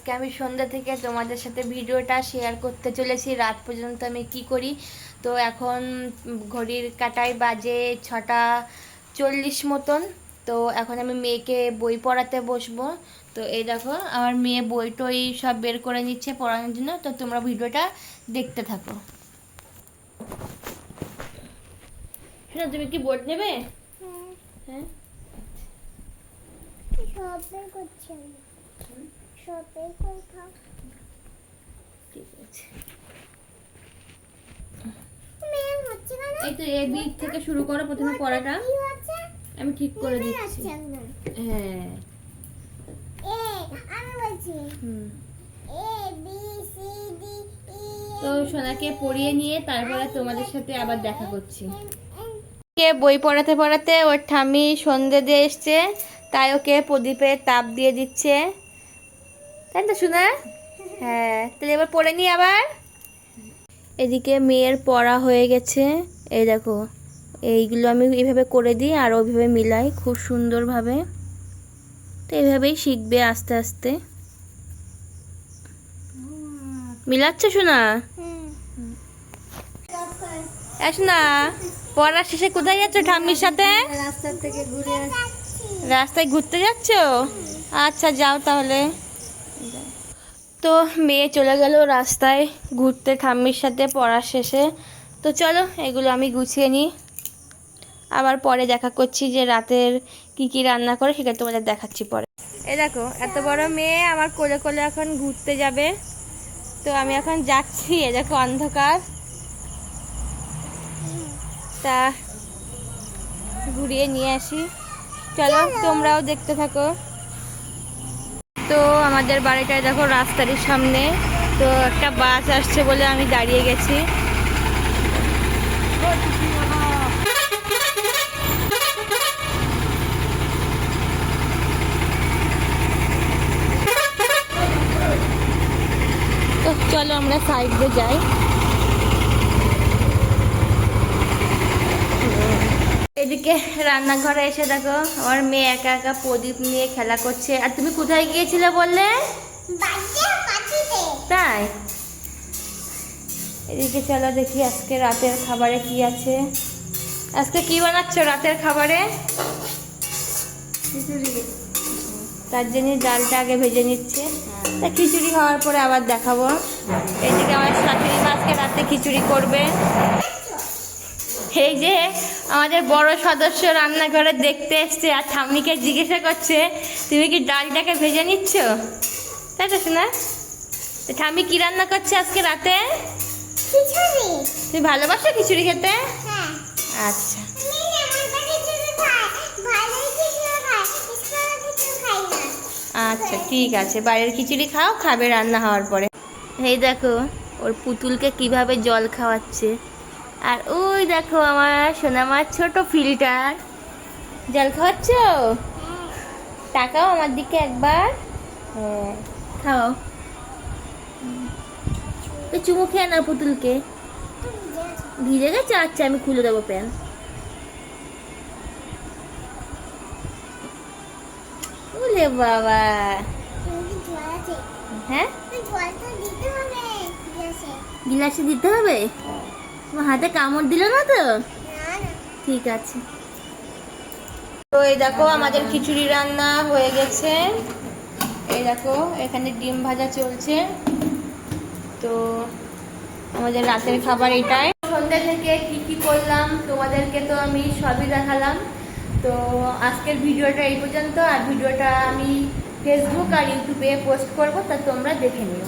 আজকে আমি সন্ধ্যা থেকে তোমাদের সাথে ভিডিওটা শেয়ার করতে চলেছি রাত পর্যন্ত আমি কি করি। তো এখন ঘড়ির কাঁটায় বাজে 6:40 মতন। তো এখন আমি মেয়েকে বই পড়াতে বসবো। তো এই দেখো আমার মেয়ে বই টই সব বের করে নিচ্ছে পড়ানোর জন্য। তো তোমরা ভিডিওটা দেখতে থাকো। হ্যাঁ, তুমি কি বোর্ড নেবে? হ্যাঁ, ঠিক আছে। এই তো এ বি থেকে শুরু করো প্রথমে পড়াটা। আমি ঠিক করে দিচ্ছি। হ্যাঁ, তো সোনাকে পড়িয়ে নিয়ে তারপরে তোমাদের সাথে আবার দেখা করছি। বই পড়াতে পড়াতে ওর ঠাম্মি সন্ধে দিয়ে এসছে, তাই ওকে প্রদীপে তাপ দিয়ে দিচ্ছে, তাই তো শোনা? হ্যাঁ, তাহলে এবার পড়ে নি আবার। এদিকে মেয়ের পড়া হয়ে গেছে। এই দেখো এইগুলো আমি এইভাবে করে দিই আর ওইভাবে মিলাই খুব সুন্দরভাবে। তো এইভাবেই শিখবে আস্তে আস্তে। মিলাচ্ছ শোনা? শোনা, পড়া শেষে কোথায় যাচ্ছ ঠাম্মির সাথে? রাস্তায় ঘুরতে যাচ্ছ? আচ্ছা যাও তাহলে। তো মেয়ে চলে গেল রাস্তায় ঘুরতে ঠাম্মির সাথে পড়া শেষে। তো চলো এগুলো আমি গুছিয়ে নিই, আবার পরে দেখা করছি যে রাতের কি কি রান্না করে সেটা তোমাদের দেখাচ্ছি পরে। এই দেখো এত বড় মেয়ে আমার কোলে কোলে এখন ঘুরতে যাবে। তো আমি এখন যাচ্ছি, এ দেখো অন্ধকার, তা ঘুরিয়ে নিয়ে আসি। চলো তোমরাও দেখতে থাকো। তো আমাদের বাড়িটায় দেখো রাস্তার সামনে তো একটা বাস আসছে বলে আমি দাঁড়িয়ে গেছি। তো চলো আমরা সাইড দিয়ে যাই। এদিকে রান্নাঘরে এসে দেখো আমার মেয়ে একা একা প্রদীপ নিয়ে খেলা করছে। আর তুমি কোথায় গিয়েছিলে বললে? তাই, এদিকে চলো দেখি আজকে রাতের খাবারে কি আছে। আজকে কি বানাচ্ছ রাতের খাবারে? তার জন্য ডালটা আগে ভেজে নিচ্ছে। তা খিচুড়ি খাওয়ার পরে আবার দেখাবো। এদিকে আমার শাশুড়ি মা আজকে রাতে খিচুড়ি করবে। এই যে আমাদের বড় সদস্য রান্নাঘরে দেখতে এসছে আর ঠাম্মিকে জিজ্ঞাসা করছে তুমি কি ডালটাকে ভেজে নিচ্ছ, তাই তো শোনা? ঠাম্মি কি রান্না করছে আজকে রাতে? তুমি ভালোবাসো খিচুড়ি খেতে? আচ্ছা, আচ্ছা ঠিক আছে, বাইরের খিচুড়ি খাও, খাবে রান্না হওয়ার পরে। এই দেখো ওর পুতুলকে কিভাবে জল খাওয়াচ্ছে। আর ওই দেখো আমার সোনামার ছোট ফিল্টার, জল খাওয়াচ্ছ? তাকাও আমার দিকে একবার। হ্যাঁ খাও, চুমু খেয়ে না পুতুলকে। ভিজে গেছে? আচ্ছা আমি খুলে দেবো প্যান। ওলে বাবা, হ্যাঁ গিলাসে দিতে হবে? তোমার হাতে কামড় দিল না তো? ঠিক আছে। তো এই দেখো আমাদের খিচুড়ি রান্না হয়ে গেছে। এই দেখো এখানে ডিম ভাজা চলছে। তো আমাদের রাতের খাবার এটাই। সন্ধ্যা থেকে কি কি করলাম তোমাদেরকে তো আমি সবই দেখালাম। তো আজকের ভিডিওটা এই পর্যন্ত। আর ভিডিওটা আমি ফেসবুক আর ইউটিউবে পোস্ট করবো, তা তোমরা দেখে নিও।